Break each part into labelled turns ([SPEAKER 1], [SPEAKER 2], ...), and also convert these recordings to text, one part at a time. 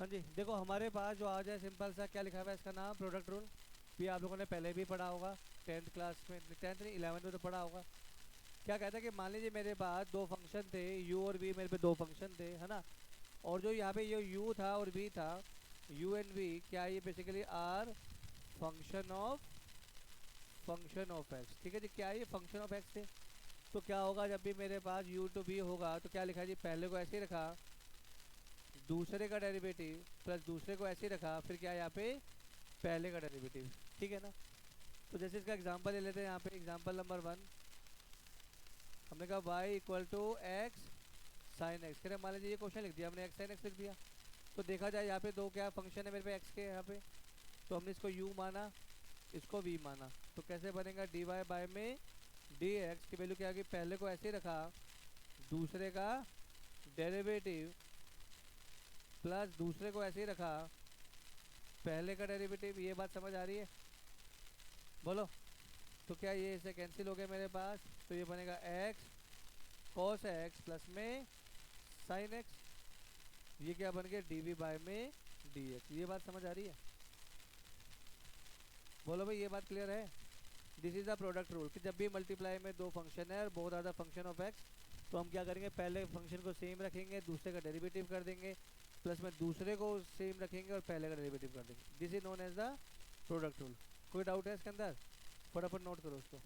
[SPEAKER 1] हाँ जी, देखो हमारे पास जो आज है सिंपल सा क्या लिखा हुआ है, इसका नाम प्रोडक्ट रूल। भी आप लोगों ने पहले भी पढ़ा होगा, 10th क्लास में, 10th नहीं 11th में तो पढ़ा होगा। क्या कहता है कि मान लीजिए मेरे पास दो फंक्शन थे, यू और वी, मेरे पे दो फंक्शन थे, है ना। और जो यहाँ पे ये यू था और वी था, यू एंड वी, क्या ये basically are function of x. ठीक है जी, क्या ये फंक्शन ऑफ एक्स थे। तो क्या होगा जब भी मेरे पास यू टू वी होगा तो क्या लिखा है जी, पहले को ऐसे ही रखा, दूसरे का डेरिवेटिव प्लस दूसरे को ऐसे ही रखा, फिर क्या यहाँ पे पहले का डेरिवेटिव। ठीक है ना। तो जैसे इसका एग्जांपल ले लेते हैं, यहाँ पे एग्जांपल नंबर 1, हमने कहा y equal to x sine x. कह मान लीजिए ये क्वेश्चन लिख दिया हमने, एक्स साइन एक्स लिख दिया। तो देखा जाए यहाँ पे दो क्या फंक्शन है मेरे पे एक्स के यहाँ पे, तो हमने इसको u माना, इसको v माना। तो कैसे बनेगा, डी वाई बाय में डी एक्स की वैल्यू क्या होगी, पहले को ऐसे ही रखा, दूसरे का डेरिवेटिव प्लस दूसरे को ऐसे ही रखा, पहले का डेरिवेटिव। ये बात समझ आ रही है, बोलो। तो क्या ये इसे कैंसिल हो गया मेरे पास, तो ये बनेगा एक्स कॉस एक्स प्लस में साइन एक्स। ये क्या बन गया, डी वी बाय में डी एक्स। ये बात समझ आ रही है, बोलो भाई, ये बात क्लियर है। This is the product rule कि जब भी मल्टीप्लाई में दो फंक्शन है और बहुत ज़्यादा फंक्शन ऑफ एक्स, तो हम क्या करेंगे, पहले फंक्शन को सेम रखेंगे, दूसरे का डेरिवेटिव कर देंगे, प्लस में दूसरे को सेम रखेंगे और पहले का डेरिवेटिव कर देंगे। This is known as the product rule. कोई डाउट है इसके अंदर, फटाफट नोट करो उसको।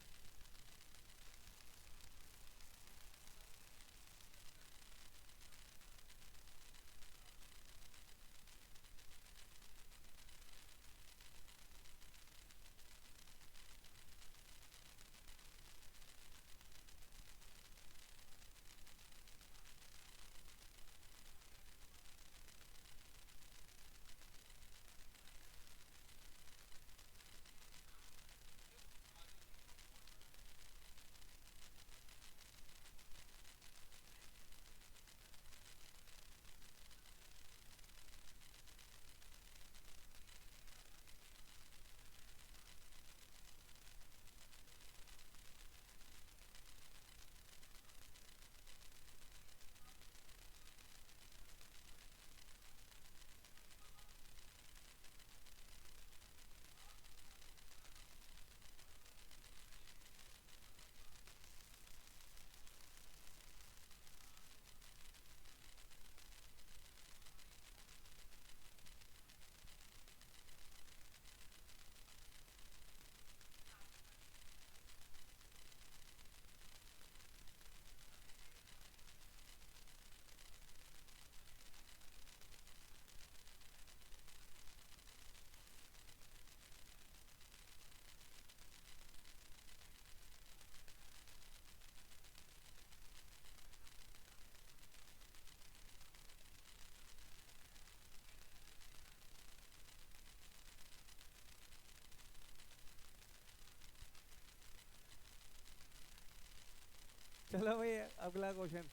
[SPEAKER 1] चलो भाई, अगला क्वेश्चन।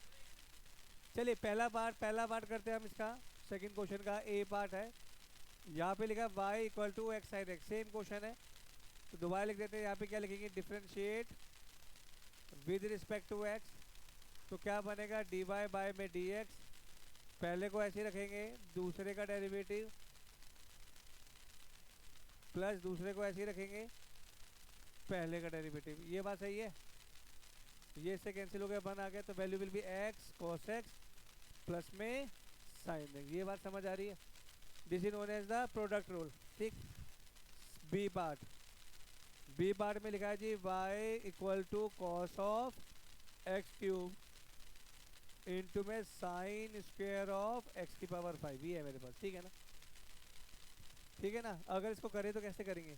[SPEAKER 1] चलिए पहला पार्ट करते हैं हम इसका। सेकंड क्वेश्चन का ए पार्ट है, यहाँ पे लिखा है y equal to x sine x, same question है। तो दोबारा लिख देते हैं, यहाँ पे क्या लिखेंगे, differentiate with respect to x. तो क्या बनेगा, डी वाई बाय में डी एक्स, पहले को ऐसे ही रखेंगे, दूसरे का डेरिवेटिव प्लस दूसरे को ऐसे ही रखेंगे, पहले का डेरिवेटिव। ये बात सही है, ये से कैंसिल हो गया, वन आ गया, तो value will be x cos x plus में साइन एक्स। ये बात समझ आ रही है। This is known as the product rule. ठीक। बी पार्ट में लिखा है जी, y equal to cos of x cube into में साइन स्क्वायर ऑफ एक्स की पावर 5। ये है मेरे पास, ठीक है ना। ठीक है ना। अगर इसको करें तो कैसे करेंगे,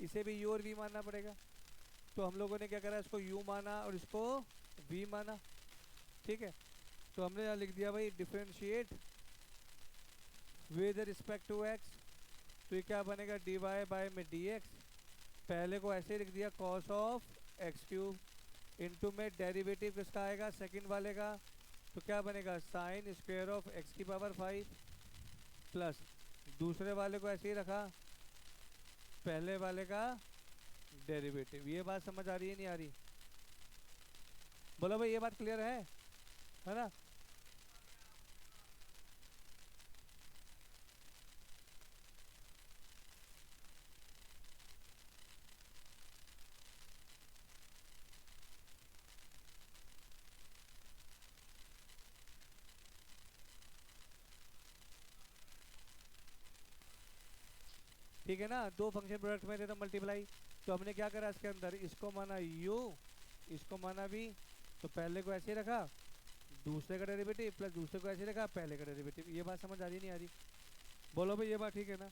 [SPEAKER 1] इसे भी u और v मानना पड़ेगा। तो हम लोगों ने क्या करा, इसको u माना और इसको v माना। ठीक है। तो हमने यहाँ लिख दिया भाई, differentiate with respect to x. तो ये क्या बनेगा, डी वाई बाय में डी एक्स, पहले को ऐसे लिख दिया, cos of x cube into में डेरिवेटिव किसका आएगा, सेकंड वाले का। तो क्या बनेगा, साइन स्क्वायर ऑफ एक्स की पावर 5 प्लस दूसरे वाले को ऐसे ही रखा, पहले वाले का डेरिवेटिव। ये बात समझ आ रही है नहीं आ रही, बोलो भाई, ये बात क्लियर है ना। ठीक है ना, दो फंक्शन प्रोडक्ट में दे दो मल्टीप्लाई। तो हमने क्या करा इसके अंदर, इसको माना u, इसको माना v। तो पहले को ऐसे ही रखा, दूसरे का डेरिवेटिव प्लस दूसरे को ऐसे रखा, पहले का डेरिवेटिव। ये बात समझ आ रही नहीं आ रही? बोलो भाई, ये बात ठीक है ना?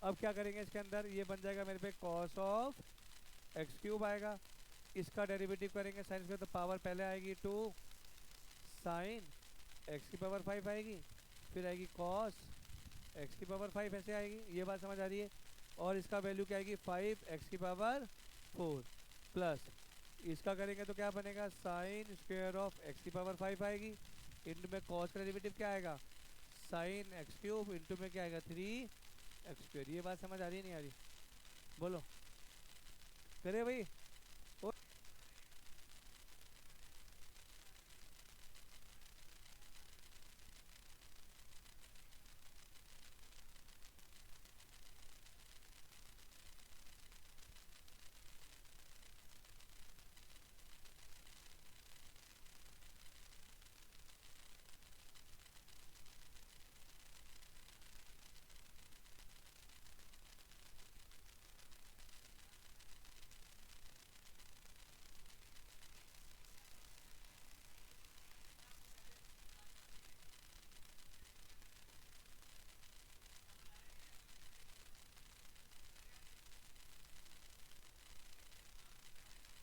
[SPEAKER 1] अब क्या करेंगे इसके अंदर, ये बन जाएगा मेरे पे कॉस ऑफ एक्स क्यूब आएगा, इसका डेरिवेटिव करेंगे साइन स्क्वायर, तो पावर पहले आएगी 2 साइन एक्स की पावर 5 आएगी, फिर आएगी कॉस एक्स की पावर 5 ऐसे आएगी। ये बात समझ आ रही है? और इसका वैल्यू क्या आएगी, 5 एक्स की पावर 4 प्लस इसका करेंगे तो क्या बनेगा, साइन स्क्वायर ऑफ एक्स की पावर 5 आएगी, इंटू में कॉस का डेरिवेटिव क्या आएगा, साइन एक्स क्यूब, इंटू में क्या आएगा 3 एक्स स्क्वायर। ये बात समझ आ रही है नहीं आ रही? बोलो, करे भाई।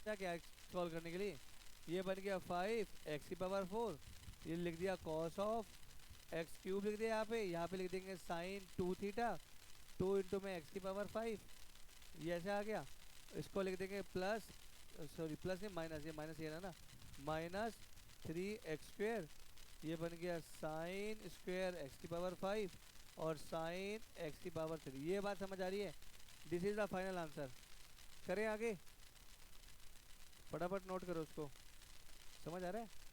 [SPEAKER 1] क्या क्या सॉल्व करने के लिए, ये बन गया 5 एक्स की पावर 4, ये लिख दिया कॉस ऑफ एक्स क्यूब लिख दिया, यहाँ पे लिख देंगे साइन 2 थीटा, 2 इंटू में एक्स की पावर 5, ये ऐसे आ गया। इसको लिख देंगे प्लस, सॉरी प्लस नहीं माइनस, ये माइनस ये ना, माइनस 3 एक्स स्क्वेयर, ये बन गया साइन स्क्वेयर एक्स की पावर 5 और साइन एक्स की पावर 3। ये बात समझ आ रही है? This is the final answer. करें आगे, फटाफट नोट करो उसको, समझ आ रहा है?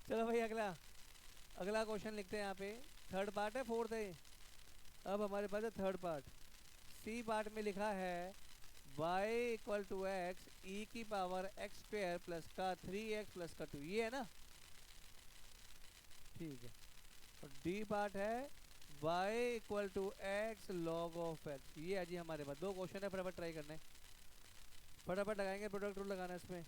[SPEAKER 1] चलो भाई अगला, अगला क्वेश्चन लिखते हैं यहाँ पे। थर्ड पार्ट है, फोर्थ है। अब हमारे पास है थर्ड पार्ट। सी पार्ट में लिखा है y इक्वल टू एक्स ई की पावर एक्स स्क्वायर प्लस का 3x प्लस का 2, ये है ना? ठीक है। और डी पार्ट है y equal to x log of x, ये है जी हमारे पास। दो क्वेश्चन है, फटाफट ट्राई करना है, फटाफट लगाएंगे, प्रोडक्ट रूल लगाना है इसमें।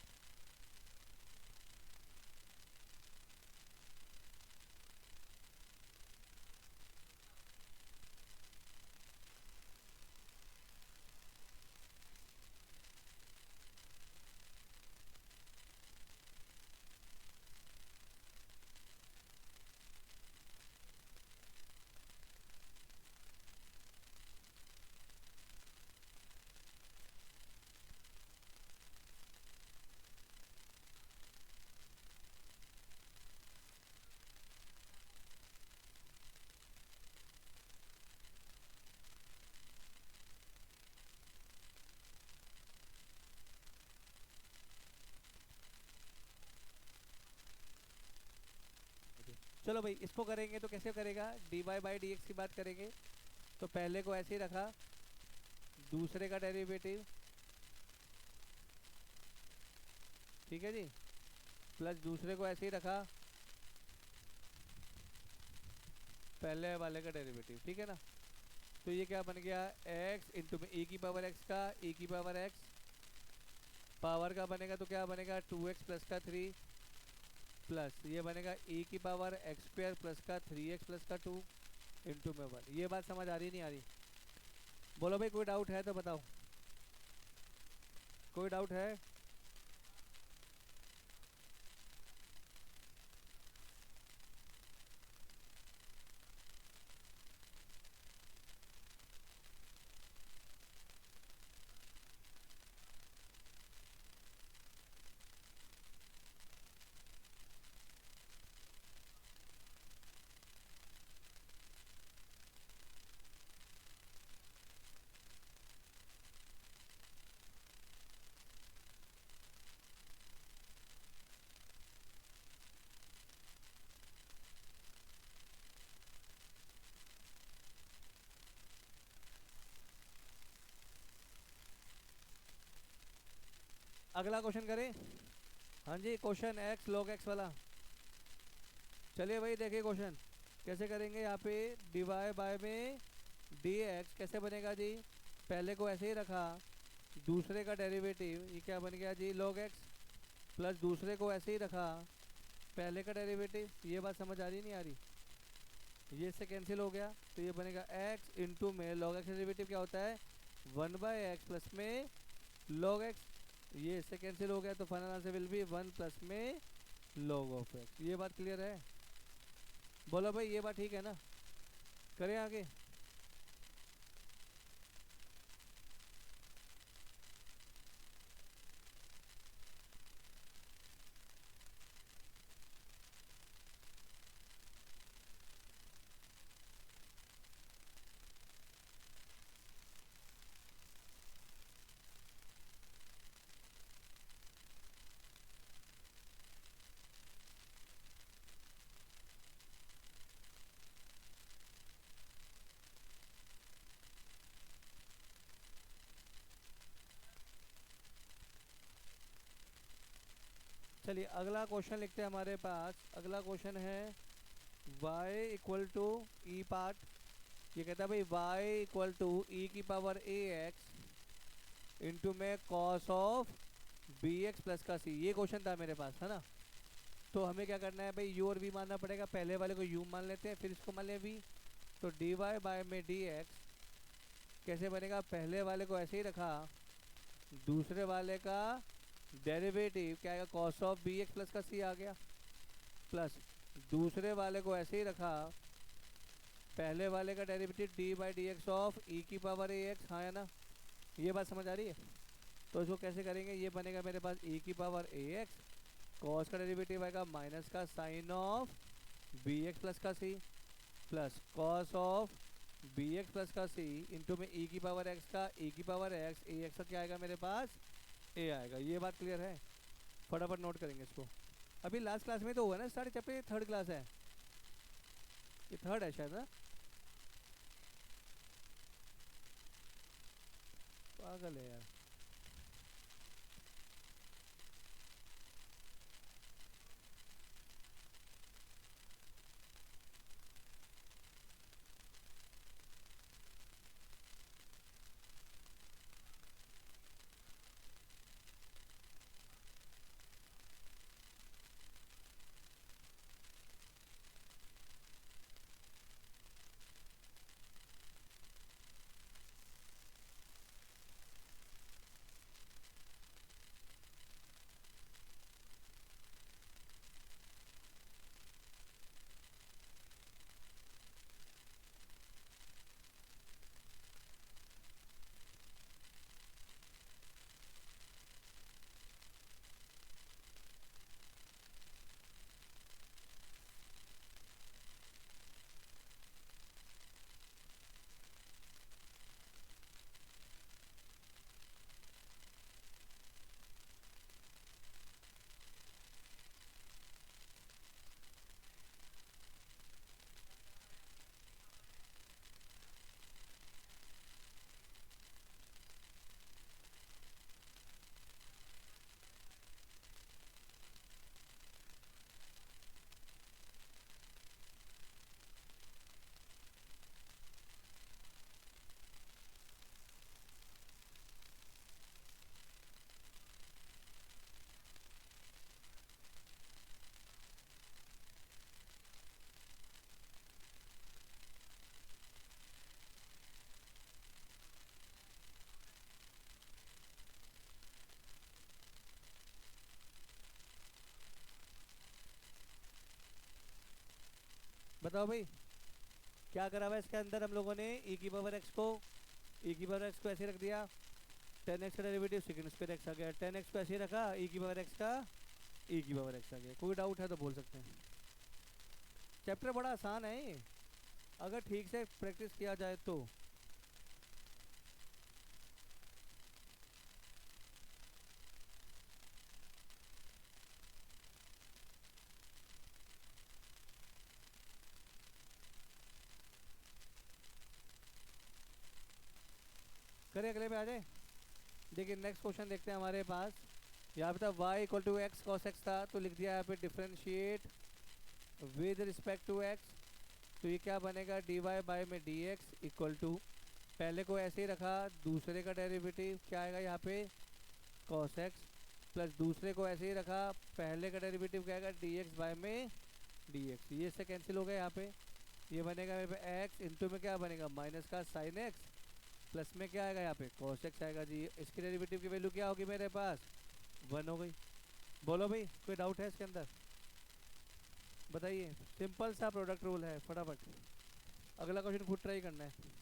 [SPEAKER 1] चलो भाई, इसको करेंगे तो कैसे करेगा, d y by d x की बात करेंगे। तो पहले को ऐसे ही रखा, दूसरे का डेरिवेटिव, ठीक है जी, प्लस दूसरे को ऐसे ही रखा, पहले वाले का डेरिवेटिव, ठीक है ना? तो ये क्या बन गया, x इंटू में e की पावर x का e की पावर x, पावर का बनेगा तो क्या बनेगा 2x प्लस का 3, प्लस ये बनेगा e की पावर एक्स स्क्वायर प्लस का 3x प्लस का 2 इंटू में 1। ये बात समझ आ रही नहीं आ रही? बोलो भाई, कोई डाउट है तो बताओ, कोई डाउट है? अगला क्वेश्चन करें। हाँ जी, क्वेश्चन एक्स लॉग एक्स वाला। चलिए भाई देखिए क्वेश्चन कैसे करेंगे। यहाँ पे डिवाई बाय में डी एक्स कैसे बनेगा जी। पहले को ऐसे ही रखा, दूसरे का डेरिवेटिव ये क्या बन गया जी लॉग एक्स, प्लस दूसरे को ऐसे ही रखा, पहले का डेरिवेटिव। ये बात समझ आ रही नहीं आ रही, ये इससे कैंसिल हो गया तो ये बनेगा एक्स इंटू में लॉग एक्स डेरिवेटिव क्या होता है 1/x प्लस में लॉग एक्स, ये इससे कैंसिल हो गया तो final answer will be 1 plus में लॉग ऑफ एक्स। ये बात क्लियर है, बोलो भाई ये बात ठीक है ना। करें आगे। चलिए अगला क्वेश्चन लिखते हैं हमारे पास। अगला क्वेश्चन है y equal to E part. ये कहता है भाई y इक्वल टू ई की पावर ए एक्स इंटू में cos of b x plus का सी। ये क्वेश्चन था मेरे पास है ना। तो हमें क्या करना है भाई, यू और वी मानना पड़ेगा। पहले वाले को यू मान लेते हैं, फिर इसको मान लें वी। तो डी वाई बाय में डी एक्स कैसे बनेगा, पहले वाले को ऐसे ही रखा, दूसरे वाले का डेरिवेटिव क्या आएगा cos of b x plus का सी आ गया, प्लस दूसरे वाले को ऐसे ही रखा, पहले वाले का derivative d by d x of e की पावर ए एक्स। हाँ है ना, ये बात समझ आ रही है। तो इसको कैसे करेंगे, ये बनेगा मेरे पास ई की पावर ए एक्स, कॉस का डेरिवेटिव आएगा माइनस का sine of b x plus का c, plus cos of b x plus का सी इंटू में ई की पावर एक्स का ई की पावर एक्स, ए एक्स का क्या आएगा मेरे पास ए आएगा। ये बात क्लियर है, फटाफट नोट करेंगे इसको। अभी लास्ट क्लास में तो हुआ ना स्टार्ट चैप्टर, ये थर्ड क्लास है, ये थर्ड है शायद ना। पागल है यार। बताओ भाई क्या करा हुआ है इसके अंदर हम लोगों ने। ई की पावर एक्स को, ई की पावर एक्स को ऐसे रख दिया, 10x का डेरिवेटिव सेकंड स्क्वायर एक्स आ गया, 10x को ऐसे ही रखा, ई की पावर एक्स का ई की पावर एक्स आ गया। कोई डाउट है तो बोल सकते हैं। चैप्टर बड़ा आसान है ये, अगर ठीक से प्रैक्टिस किया जाए तो। करें अगले पे आ जाए। देखिए नेक्स्ट क्वेश्चन देखते हैं हमारे पास। यहाँ पे था y equal to x cos x था, तो लिख दिया यहाँ पे differentiate with respect to x. तो ये क्या बनेगा, डी वाई बाई में डी एक्स इक्वल टू, पहले को ऐसे ही रखा, दूसरे का डेरिवेटिव क्या आएगा यहाँ पे कॉस एक्स, प्लस दूसरे को ऐसे ही रखा, पहले का डेरिवेटिव क्या आएगा डी एक्स बाय में डी एक्स। ये से कैंसिल हो गया यहाँ पे, ये बनेगा मेरे पे एक्स इंटू में क्या बनेगा माइनस का साइन एक्स, प्लस में क्या आएगा यहाँ पे कॉस एक्स आएगा जी। इसकी डेरिवेटिव की वैल्यू क्या होगी मेरे पास 1 हो गई। बोलो भाई कोई डाउट है इसके अंदर, बताइए। सिंपल सा प्रोडक्ट रूल है, फटाफट अगला क्वेश्चन खुद ट्राई करना है।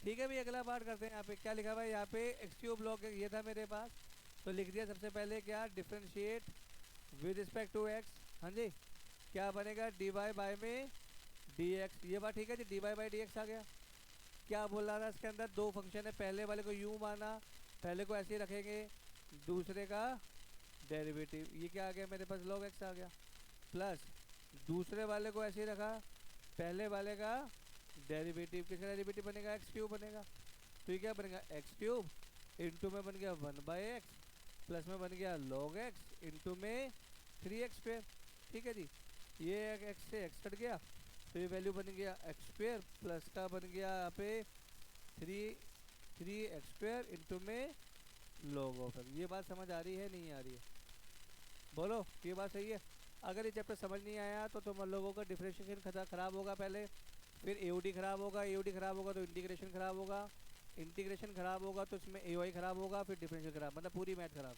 [SPEAKER 1] ठीक है भाई अगला पार्ट करते हैं। यहाँ पे क्या लिखा हुआ है, यहाँ पे एक्स क्यूब लॉग ये था मेरे पास, तो लिख दिया सबसे पहले क्या differentiate with respect to x. हाँ जी, क्या बनेगा डी वाई बाई में डी एक्स। ये बात ठीक है जी, d y by d x आ गया। क्या बोल रहा था इसके अंदर, दो फंक्शन है, पहले वाले को यू माना, पहले को ऐसे ही रखेंगे, दूसरे का डेरिवेटिव ये क्या आ गया मेरे पास लॉग एक्स आ गया, प्लस दूसरे वाले को ऐसे ही रखा, पहले वाले का डेरिवेटिव, किसका डेरिवेटिव बनेगा एक्स क्यूब बनेगा। तो ये क्या बनेगा एक्स क्यूब इंटू में बन गया 1/x, प्लस में बन गया लॉग एक्स इंटू में 3x स्क्वेयर। ठीक है जी, ये एक्स से एक्स कट गया, तो ये वैल्यू बन गया एक्स स्क्वेयर, प्लस का बन गया यहाँ पे 3x स्क्वेयर इंटू में लॉग ऑफ एक्स। ये बात समझ आ रही है नहीं आ रही है, बोलो ये बात सही है। अगर ये चैप्टर समझ नहीं आया तो तुम लोगों का डिफरेंशिएशन खराब होगा पहले, फिर एओडी खराब होगा, एओडी खराब होगा तो इंटीग्रेशन खराब होगा, इंटीग्रेशन खराब होगा तो इसमें एओआई खराब होगा, फिर डिफरेंशियल खराब, मतलब पूरी मैथ खराब।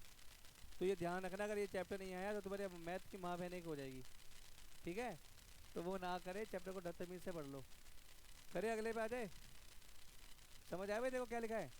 [SPEAKER 1] तो ये ध्यान रखना, अगर ये चैप्टर नहीं आया तो तुम्हारे मैथ की माँ बहने की हो जाएगी। ठीक है, तो वो ना करे, चैप्टर को तमीज से पढ़ लो। करे अगले पे आ जाए, समझ आए भाई देखो क्या लिखा है।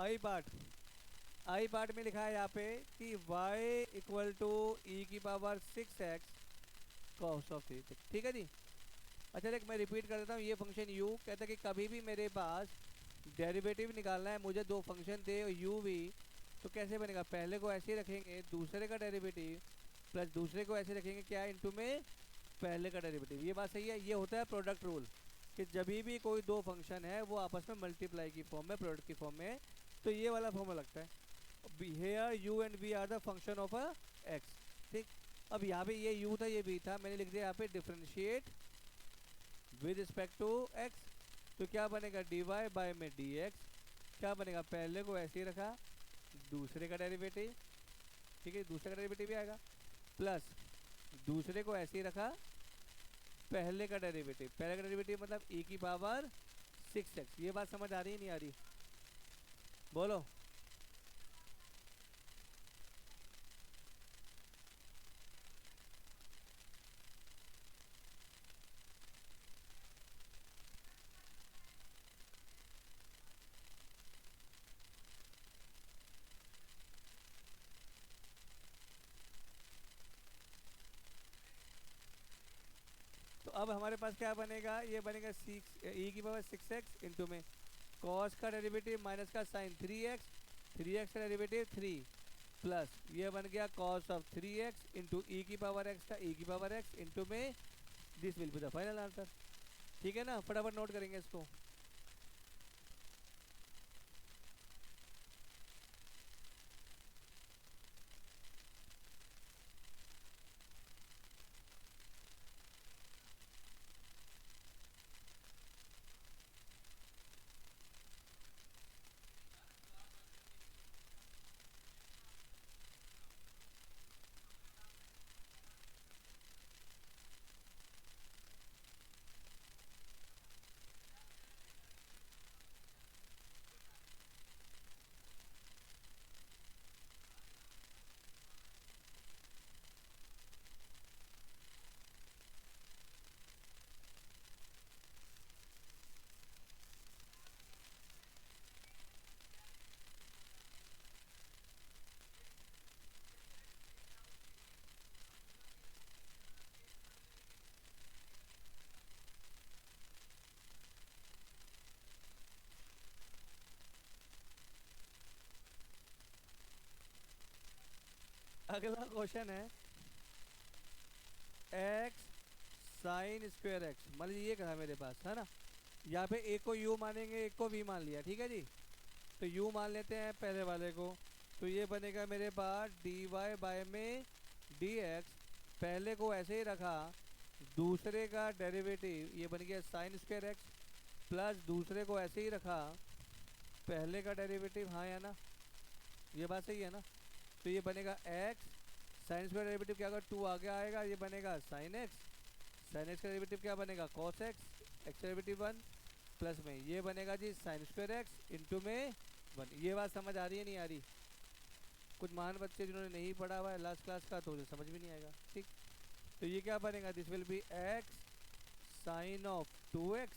[SPEAKER 1] आई पार्ट में लिखा है यहाँ पे कि y इक्वल टू ई की पावर 6x कॉस ऑफ 3। ठीक है जी। अच्छा देख मैं रिपीट कर देता हूँ, ये फंक्शन u कहता है कि कभी भी मेरे पास डेरिवेटिव निकालना है मुझे, दो फंक्शन दे u v, तो कैसे बनेगा, पहले को ऐसे ही रखेंगे दूसरे का डेरिवेटिव प्लस दूसरे को ऐसे रखेंगे क्या इनटू में पहले का डेरिवेटिव। ये बात सही है। ये होता है प्रोडक्ट रूल कि जब भी कोई दो फंक्शन है वो आपस में मल्टीप्लाई की फॉर्म में, प्रोडक्ट की फॉर्म में, तो ये वाला फॉर्मूला लगता है। Here u and v are the function of a x। ठीक। अब यहाँ पे ये u था ये v था, मैंने लिख दिया यहाँ पे differentiate with respect to x। तो क्या बनेगा dy बाय में dx। क्या बनेगा, पहले को ऐसे ही रखा दूसरे का डेरिवेटिव, ठीक है दूसरे का डेरिवेटिव भी आएगा, प्लस दूसरे को ऐसे ही रखा पहले का डेरिवेटिव। पहले का डेरिवेटिव मतलब e की पावर 6x। ये बात समझ आ रही है नहीं आ रही, बोलो। तो अब हमारे पास क्या बनेगा, ये बनेगा 6 e की पावर 6x इंटू में cos का डेरिवेटिव माइनस का साइन 3x, 3x का डेरिवेटिव 3, प्लस ये बन गया cos ऑफ 3x इंटू ई की पावर x का e की पावर x इंटू में this will be the final answer. ठीक है ना, फटाफट नोट करेंगे इसको। अगला क्वेश्चन है x साइन स्क्वायर एक्स, मान लीजिए ये कहा मेरे पास है ना, यहाँ पे एक को u मानेंगे एक को v मान लिया। ठीक है जी। तो u मान लेते हैं पहले वाले को, तो ये बनेगा मेरे पास dy बाय में dx। पहले को ऐसे ही रखा, दूसरे का डेरिवेटिव ये बन गया साइन स्क्वायर एक्स, प्लस दूसरे को ऐसे ही रखा पहले का डेरिवेटिव, हाँ या ना, ये बात सही है ना। तो ये बनेगा x साइन स्क्वायर डेरिवेटिव क्या होगा 2 आगे आएगा, ये बनेगा साइन x, साइन एक्स का डेरिवेटिव क्या बनेगा cos x, x derivative 1, plus में ये बनेगा जी साइन स्क्वायर एक्स इंटू में 1। ये बात समझ आ रही है नहीं आ रही, कुछ महान बच्चे जिन्होंने नहीं पढ़ा हुआ है लास्ट क्लास का तो उन्हें समझ भी नहीं आएगा। ठीक। तो ये क्या बनेगा, this will be x sine of 2x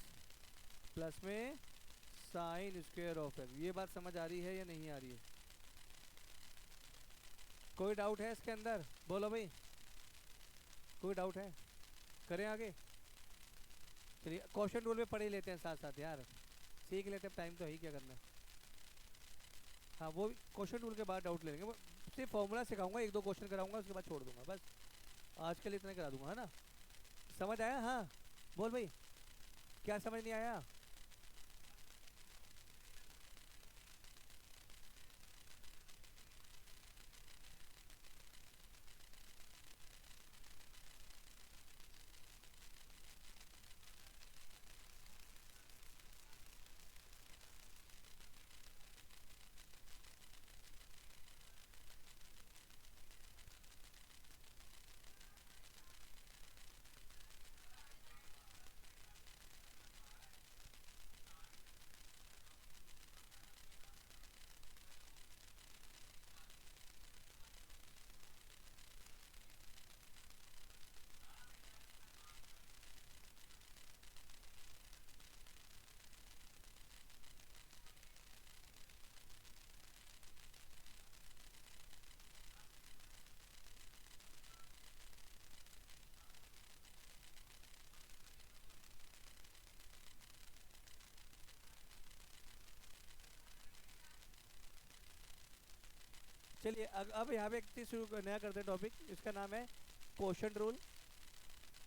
[SPEAKER 1] plus में साइन स्क्वायर ऑफ x। ये बात समझ आ रही है या नहीं आ रही है, कोई डाउट है इसके अंदर, बोलो भाई, कोई डाउट है, करें आगे। चलिए क्वेश्चन रूल में पढ़ ही लेते हैं साथ साथ यार, सीख लेते हैं, टाइम तो है ही, क्या करना है। हाँ वो क्वेश्चन रूल के बाद डाउट ले लेंगे, सिर्फ फॉर्मूला सिखाऊंगा, एक दो क्वेश्चन कराऊंगा उसके बाद छोड़ दूंगा बस, आज के लिए इतना करा दूंगा है ना। समझ आया, हाँ बोल भाई, क्या समझ नहीं आया। चलिए अब यहाँ पे एक चीज शुरू नया करते हैं टॉपिक, इसका नाम है क्वोशंट रूल।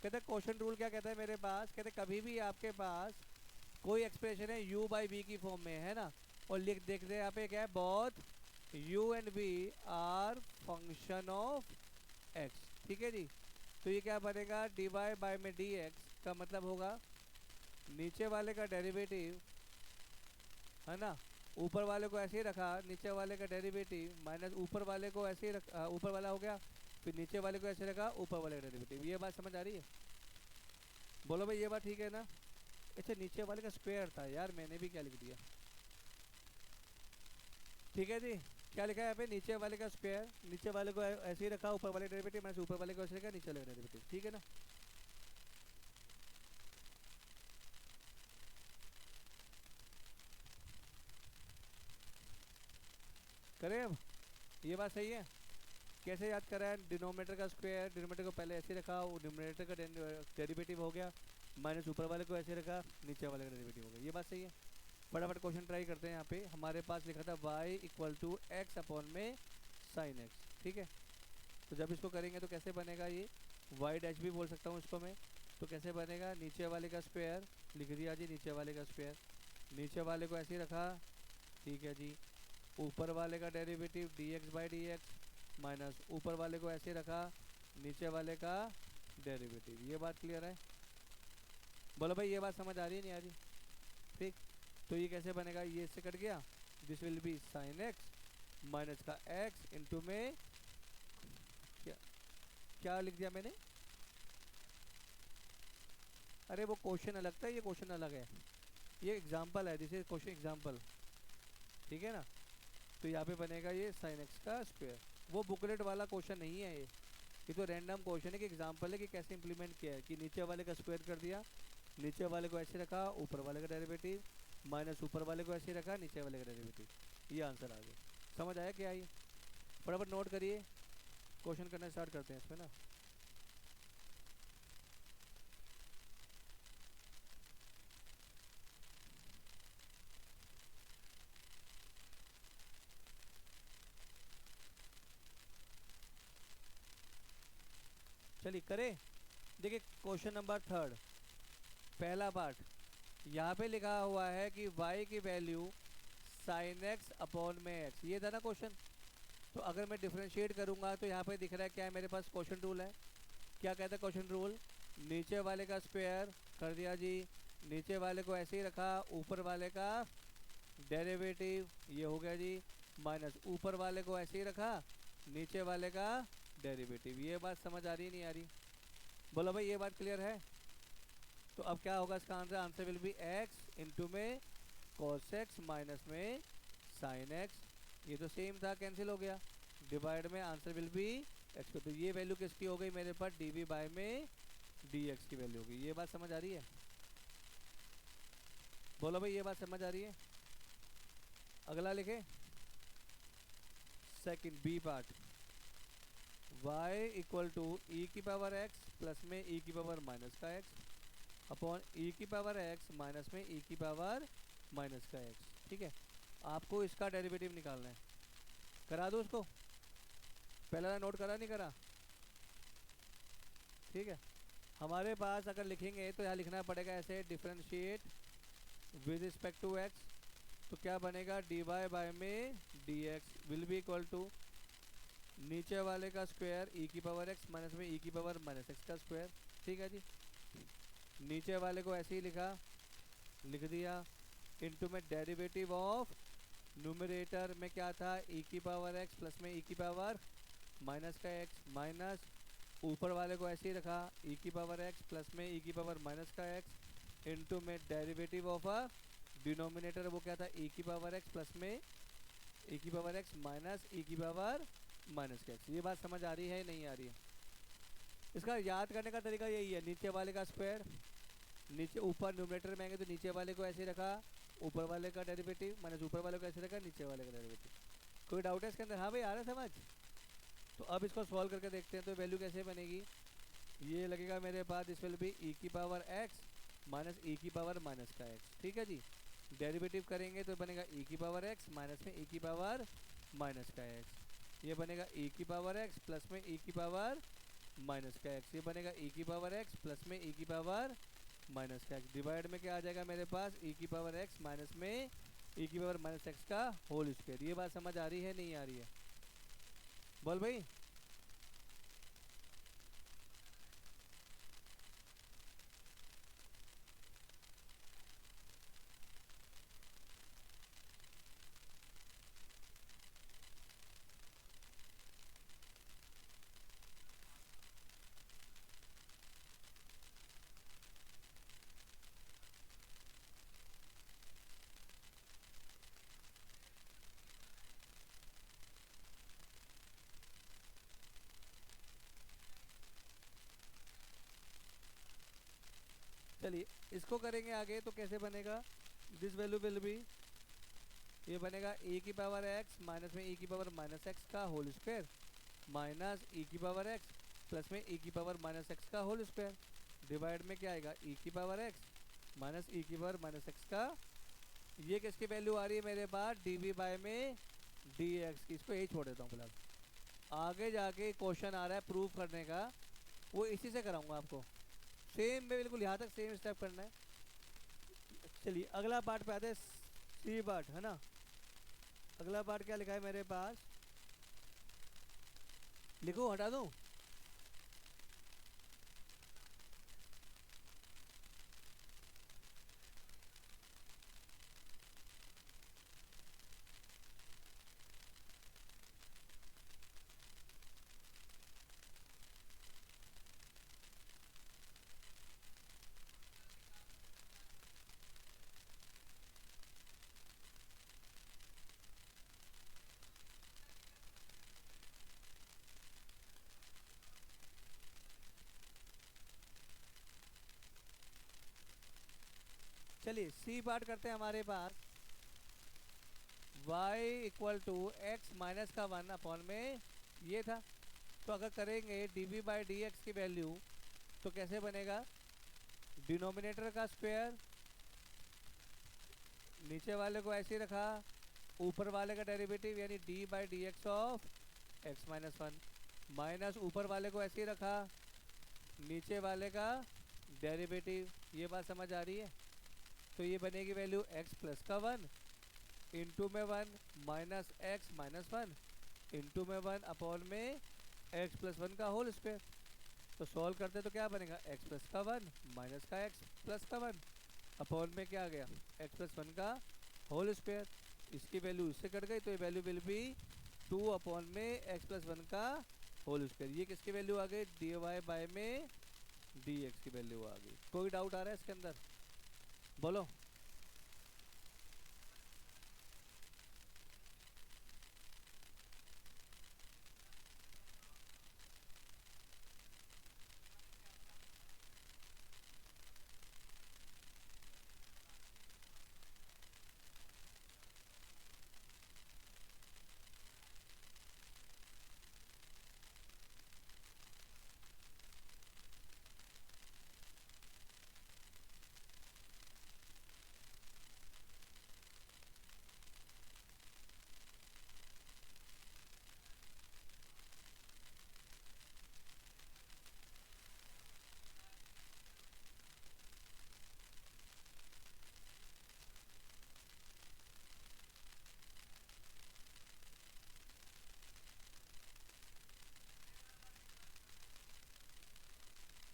[SPEAKER 1] कहते हैं क्वोशंट रूल क्या कहता है मेरे पास, कहते हैं कभी भी आपके पास कोई एक्सप्रेशन है u बाई वी की फॉर्म में है ना, और लिख देखते हैं यहाँ पे क्या है, both u and v are function of x। ठीक है जी, तो ये क्या बनेगा, dy बाय में dx का मतलब होगा नीचे वाले का डेरिवेटिव है ना, ऊपर वाले को ऐसे ही रखा, नीचे वाले का डेरिवेटिव माइनस ऊपर वाले को ऐसे ही रखा, ऊपर वाला हो गया, फिर नीचे वाले को ऐसे रखा, ऊपर वाले का डेरिवेटिव। ये बात समझ आ रही है? बोलो भाई ये बात ठीक है ना? अच्छा नीचे वाले का स्क्वायर था यार, मैंने भी क्या लिख दिया। ठीक है जी, क्या लिखा है यहाँ पे, नीचे वाले का स्क्वायर, नीचे वाले को ऐसे ही रखा, ऊपर वाले डेरिवेटिव माइनस ऊपर वाले को ऐसे रखा, नीचे वाले का डेरिवेटिव। ठीक है ना? करें अब, ये बात सही है? कैसे याद करा है, डिनोमिनेटर का स्क्वायर, डिनोमिनेटर को पहले ऐसे रखा, वो डिनोमिनेटर का डेरिवेटिव हो गया, माइनस ऊपर वाले को ऐसे रखा, नीचे वाले का डेरिवेटिव हो गया। ये बात सही है? फटाफट क्वेश्चन ट्राई करते हैं। यहाँ पे हमारे पास लिखा था y equal to x upon में साइन एक्स। ठीक है, तो जब इसको करेंगे तो कैसे बनेगा, ये y डैश भी बोल सकता हूँ इसको मैं। तो कैसे बनेगा, नीचे वाले का स्क्वायर लिख दिया जी, नीचे वाले का स्क्वायर, नीचे वाले को ऐसे ही रखा, ठीक है जी, ऊपर वाले का derivative dx by d x minus ऊपर वाले को ऐसे रखा, नीचे वाले का डेरिवेटिव। ये बात क्लियर है? बोलो भाई ये बात समझ आ रही है नहीं आ रही? ठीक, तो ये कैसे बनेगा, ये इससे कट गया, this will B sign x minus का एक्स इंटू में क्या, क्या लिख दिया मैंने, अरे वो क्वेश्चन अलग था, ये क्वेश्चन अलग है, ये एग्जाम्पल है, दिस इज क्वेश्चन एग्जाम्पल। ठीक है ना? तो यहाँ पे बनेगा ये साइन एक्स का स्क्वायर, वो बुकलेट वाला क्वेश्चन नहीं है ये तो रैंडम क्वेश्चन है कि एग्जाम्पल है कि कैसे इंप्लीमेंट किया है, कि नीचे वाले का स्क्वायर कर दिया, नीचे वाले को ऐसे रखा, ऊपर वाले का डेरिवेटिव माइनस ऊपर वाले को ऐसे रखा, नीचे वाले का डेरिवेटिव। ये आंसर आ गया। समझ आया क्या? ये फटाफट नोट करिए, क्वेश्चन करना स्टार्ट करते हैं इसमें ना। चलिए करें, देखिए क्वेश्चन नंबर थर्ड, पहला पार्ट। यहाँ पे लिखा हुआ है कि y की वैल्यू साइन एक्स अपॉन में एक्स, ये था ना क्वेश्चन। तो अगर मैं डिफ्रेंशिएट करूंगा तो यहाँ पे दिख रहा है क्या है मेरे पास, क्वेश्चन रूल है। क्या कहता है क्वेश्चन रूल, नीचे वाले का स्क्वायर कर दिया जी, नीचे वाले को ऐसे ही रखा, ऊपर वाले का डेरिवेटिव ये हो गया जी, माइनस ऊपर वाले को ऐसे ही रखा, नीचे वाले का डेरिवेटिव। ये बात समझ आ रही नहीं आ रही? बोलो भाई ये बात क्लियर है? तो अब क्या होगा इसका answer, answer will be x into में कॉस एक्स माइनस में साइन एक्स, ये तो सेम था, कैंसिल हो गया, डिवाइड में आंसर विल बी एक्स को। तो ये वैल्यू किसकी हो गई मेरे पास, डी वी बाय में डी एक्स की वैल्यू होगी। ये बात समझ आ रही है? बोलो भाई ये बात समझ आ रही है? अगला लिखे, second b part, y equal to e की पावर x प्लस में ई की पावर माइनस का x अपॉन ई की पावर x माइनस में ई की पावर माइनस का x। ठीक है, आपको इसका डेरिवेटिव निकालना है, करा दो उसको, पहला नोट करा नहीं करा? ठीक है, हमारे पास अगर लिखेंगे तो यहाँ लिखना पड़ेगा ऐसे, differentiate with respect to x, तो क्या बनेगा, डी वाई बाय में d x will be equal to नीचे वाले का स्क्वायर ई की पावर x माइनस में ई की पावर माइनस एक्स का स्क्वायर। ठीक है जी, नीचे वाले को ऐसे ही लिखा, लिख दिया, इनटू में डेरिवेटिव ऑफ न्यूमरेटर में क्या था, ई की पावर x प्लस में ई की पावर माइनस का x माइनस ऊपर वाले को ऐसे ही रखा, ई की पावर x प्लस में ई की पावर माइनस का x इनटू में डेरिवेटिव ऑफ अ डिनोमिनेटर, वो क्या था, ई की पावर x प्लस में ई की पावर x माइनस ई की पावर माइनस का x। ये बात समझ आ रही है नहीं आ रही है? इसका याद करने का तरीका यही है, नीचे वाले का स्क्वायर, नीचे ऊपर न्यूमरेटर में आएंगे तो नीचे वाले को ऐसे रखा, ऊपर वाले का डेरिवेटिव माइनस ऊपर वाले को ऐसे रखा, नीचे वाले का डेरिवेटिव। कोई डाउट है इसके अंदर? हाँ भाई आ रहा है समझ? तो अब इसको सॉल्व करके देखते हैं, तो वैल्यू कैसे बनेगी, ये लगेगा मेरे पास, दिस विल बी ई की पावर x माइनस ई की पावर माइनस का x। ठीक है जी, डेरिवेटिव करेंगे तो बनेगा ई की पावर x माइनस में ई की पावर माइनस का x। ये बनेगा e की पावर x प्लस में e की पावर माइनस का x, ये बनेगा e की पावर x प्लस में e की पावर माइनस का x, डिवाइड में क्या आ जाएगा मेरे पास e की पावर x माइनस में e की पावर माइनस x का होल स्क्वायर। ये बात समझ आ रही है नहीं आ रही है? बोल भाई। चलिए इसको करेंगे आगे तो कैसे बनेगा, दिस वैल्यू विल बी, ये बनेगा e की पावर x माइनस में e की पावर माइनस x का होल स्क्वायर माइनस e की पावर x प्लस में e की पावर माइनस x का होल स्क्वायर, डिवाइड में क्या आएगा e की पावर x माइनस e की पावर माइनस x का, ये किसकी वैल्यू आ रही है मेरे पास dv बाय में dx की। इसको यही छोड़ देता हूँ फिलहाल, आगे जाके क्वेश्चन आ रहा है प्रूव करने का, वो इसी से कराऊंगा आपको, सेम में बिल्कुल यहाँ तक सेम स्टेप करना है। चलिए अगला पार्ट पे आते हैं, सी पार्ट है ना। अगला पार्ट क्या लिखा है मेरे पास, लिखो हटा दूं? चलिए सी पार्ट करते हैं हमारे पास, y equal to x minus का 1 अपॉन में ये था, तो अगर करेंगे dv बाई डी एक्स की वैल्यू तो कैसे बनेगा, डिनोमिनेटर का स्क्वायर, नीचे वाले को ऐसे ही रखा, ऊपर वाले का डेरिवेटिव यानी d by d x of x minus 1 minus ऊपर वाले को ऐसे ही रखा, नीचे वाले का डेरिवेटिव। ये बात समझ आ रही है? तो ये बनेगी वैल्यू x प्लस का 1 इंटू में 1 माइनस एक्स माइनस 1 इंटू में 1 अपॉन में x प्लस 1 का होल स्क्वायर। तो सॉल्व करते तो क्या बनेगा, x प्लस का 1 माइनस का x प्लस का 1 अपॉन में क्या आ गया x प्लस 1 का होल स्क्वायर। इसकी वैल्यू इससे कट गई तो ये वैल्यू विल बी 2 अपॉन में x प्लस 1 का होल स्क्वायर। ये किसकी वैल्यू आ गई, डी वाई बाय में डी एक्स की वैल्यू आ गई। कोई डाउट आ रहा है इसके अंदर, बोलो।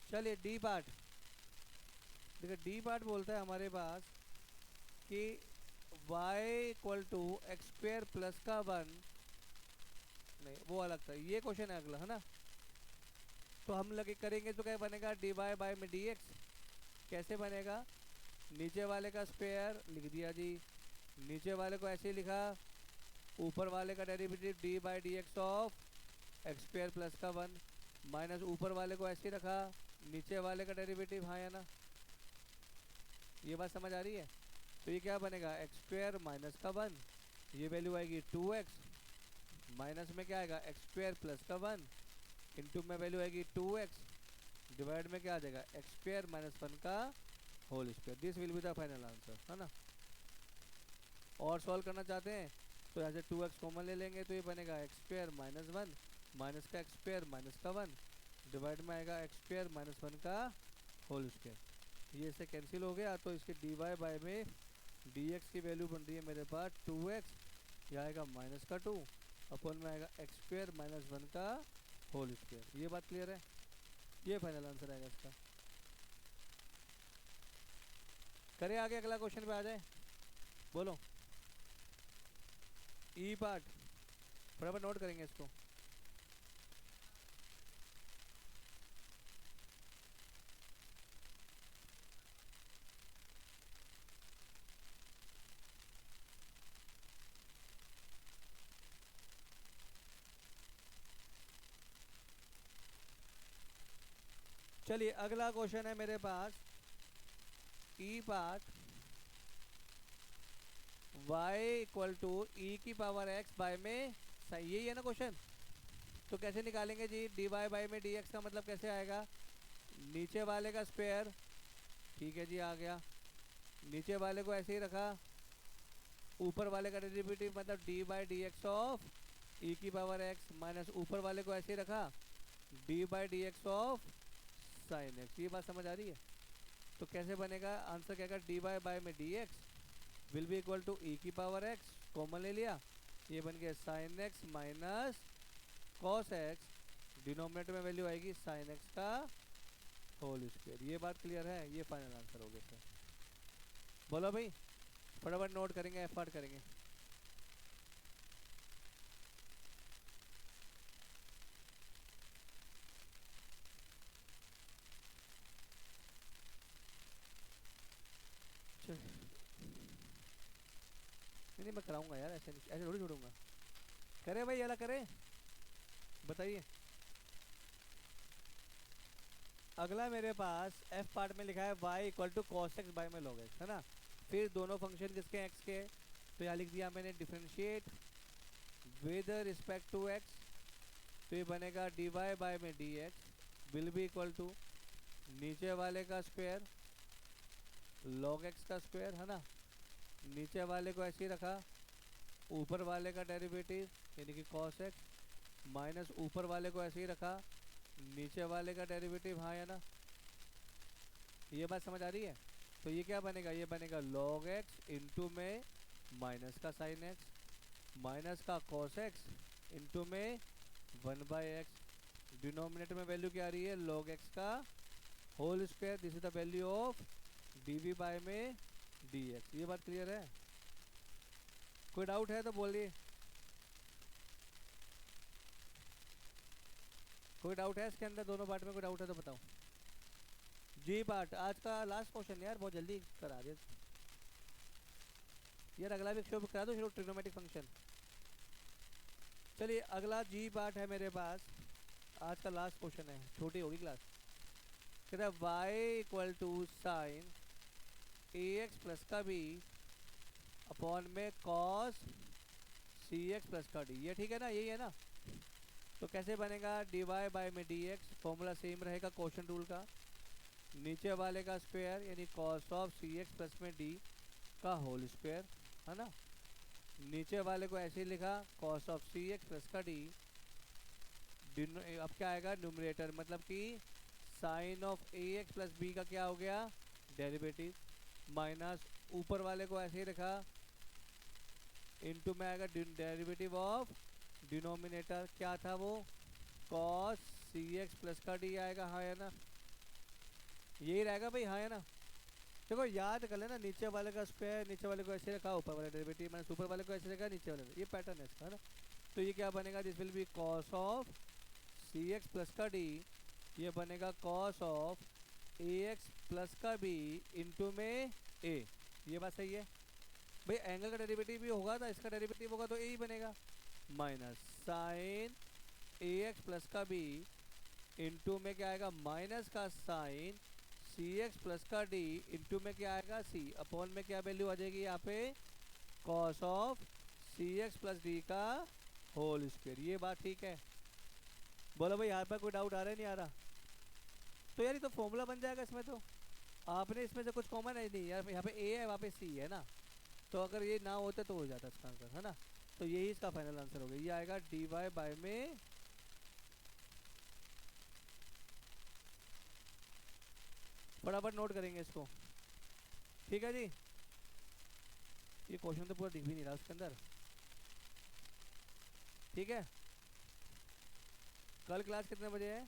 [SPEAKER 1] चलिए डी पार्ट, देखिए डी पार्ट बोलता है हमारे पास कि y equal to x square plus का 1, नहीं वो अलग था, ये क्वेश्चन है अगला है ना। तो हम लगे करेंगे तो क्या बनेगा, डी वाई बाई में डी एक्स। कैसे बनेगा, नीचे वाले का स्क्वायर लिख दिया जी, नीचे वाले को ऐसे ही लिखा, ऊपर वाले का derivative d by d x of x square plus का 1 माइनस ऊपर वाले को ऐसे ही रखा, नीचे वाले का डेरिवेटिव, हाँ या ना, ये बात समझ आ रही है? तो ये क्या बनेगा, एक्स स्क्वायर माइनस का 1, ये वैल्यू आएगी 2x माइनस में क्या आएगा एक्स स्क्वायर प्लस का 1 इंटू में वैल्यू आएगी 2x डिवाइड में क्या आ जाएगा एक्स स्क्वायर माइनस 1 का whole square. This will be the final answer, है ना। और सॉल्व करना चाहते हैं तो यहाँ से 2x कॉमन ले लेंगे तो ये बनेगा x square minus one minus का एक्स स्क्वायर माइनस का वन डिवाइड में आएगा एक्स स्क्वायर माइनस वन का होल स्क्वायर। ये इससे कैंसिल हो गया तो इसके डी वाई बाई में डी एक्स की वैल्यू बन रही है मेरे पास 2x, यह आएगा माइनस का 2 अपन में आएगा एक्स स्क्वायर माइनस वन का होल स्क्वायर। ये बात क्लियर है? ये फाइनल आंसर आएगा इसका। करें आगे, अगला क्वेश्चन पे आ जाए। बोलो ई पार्ट फटाफट नोट करेंगे इसको। चलिए अगला क्वेश्चन है मेरे पास ई part y equal to e की पावर x बाय में, सही यही है ना क्वेश्चन? तो कैसे निकालेंगे जी? डी वाई बाई में डी एक्स का मतलब कैसे आएगा? नीचे वाले का स्क्वायर, ठीक है जी आ गया, नीचे वाले को ऐसे ही रखा, ऊपर वाले का डेरिवेटिव मतलब d by d x of e की पावर एक्स माइनस ऊपर वाले को ऐसे ही रखा D by d x of sine x. ये बात समझ आ रही है? तो कैसे बनेगा आंसर? क्या डी वाई बाई में d x will be equal to e की पावर एक्स, कॉमन ले लिया, ये बन गया sine x minus cos x, denominator में वैल्यू आएगी साइन एक्स का होल स्क्वायर। ये बात क्लियर है? ये फाइनल आंसर हो गया सर। बोलो भाई फटाफट नोट करेंगे, एफर्ट करेंगे। नहीं मैं कराऊंगा यार, ऐसे नहीं, ऐसे थोड़ी छोड़ूंगा। करे भाई अला करे, बताइए। अगला मेरे पास एफ पार्ट में लिखा है y equal to cos x by में लॉग एक्स, है ना। फिर दोनों फंक्शन किसके x के, तो यहाँ लिख दिया मैंने differentiate with respect to x, तो ये बनेगा डी वाई बाई में d x will be equal to नीचे वाले का स्क्वायर लॉग एक्स का स्क्वायर, है ना। नीचे वाले को ऐसे ही रखा, ऊपर वाले का डेरिवेटिव यानी कि कॉस एक्स माइनस ऊपर वाले को ऐसे ही रखा, नीचे वाले का डेरिवेटिव, हाँ या ना। ये बात समझ आ रही है? तो ये क्या बनेगा? ये बनेगा log x इंटू में माइनस का साइन एक्स माइनस का कॉस एक्स इंटू में वन बाई एक्स, डिनोमिनेटर में वैल्यू क्या आ रही है? log x का whole square, this is the value of d v by में डी एक्स। ये बात क्लियर है? कोई डाउट है तो बोलिए। कोई डाउट है इसके अंदर? दोनों पार्ट में कोई डाउट है तो बताओ। जी पार्ट आज का लास्ट क्वेश्चन यार, बहुत जल्दी करा दे यार, अगला भी शो करा दो, ट्रिग्नोमेट्रिक फंक्शन। चलिए अगला जी पार्ट है मेरे पास, आज का लास्ट क्वेश्चन है, छोटी होगी क्लास। कहता है y equal to sine a x plus का बी अपॉन में कॉस सी एक्स प्लस का डी। ये ठीक है ना? यही है ना? तो कैसे बनेगा? डी वाई बाई में डी एक्स, फॉर्मूला सेम रहेगा क्वोशंट रूल का, नीचे वाले का स्क्वायर यानी cos of c x plus में डी का होल स्क्वायर, है ना। नीचे वाले को ऐसे ही लिखा cos of c x plus का डी, अब क्या आएगा? न्यूमरेटर मतलब कि sine of a x plus b का क्या हो गया? डेरिवेटिव, माइनस ऊपर वाले को ऐसे ही रखा, इनटू में आएगा डेरिवेटिव ऑफ डिनोमिनेटर, क्या था वो? कॉस सी एक्स प्लस का डी आएगा, हाँ है ना। यही रहेगा भाई, हाँ है ना। देखो याद कर लेना, नीचे वाले का स्क्वायर, नीचे वाले को ऐसे रखा, ऊपर वाले डेरिवेटिव माइनस ऊपर वाले को ऐसे रखा, नीचे वाले, ये पैटर्न है इसका, है ना। तो ये क्या बनेगा? This will be cos of c x plus का डी, ये बनेगा cos of a x plus का बी इंटू में ए। ये बात सही है भाई? एंगल का डेरिवेटिव भी होगा तो इसका डेरिवेटिव होगा तो ए ही बनेगा, minus sign a x plus का बी इंटू में क्या आएगा? माइनस का साइन सी एक्स प्लस का डी इंटू में क्या आएगा? सी, अपॉन में क्या वैल्यू आ जाएगी यहाँ पे? Cos of c x plus d का होल स्क्वायर। ये बात ठीक है? बोलो भाई यहाँ पर कोई डाउट आ रहा है? नहीं आ रहा? तो यार ये तो फॉर्मूला बन जाएगा इसमें, तो आपने इसमें से कुछ कॉमन है नहीं यार, यहाँ पे ए है वहाँ पे सी है ना, तो अगर ये ना होता तो हो जाता इसका आंसर, है ना। तो यही इसका फाइनल आंसर होगा, ये आएगा dy बाय में फटाफट नोट करेंगे इसको, ठीक है जी। ये क्वेश्चन तो पूरा दिख भी नहीं रहा उसके अंदर, ठीक है। कल क्लास कितने बजे है?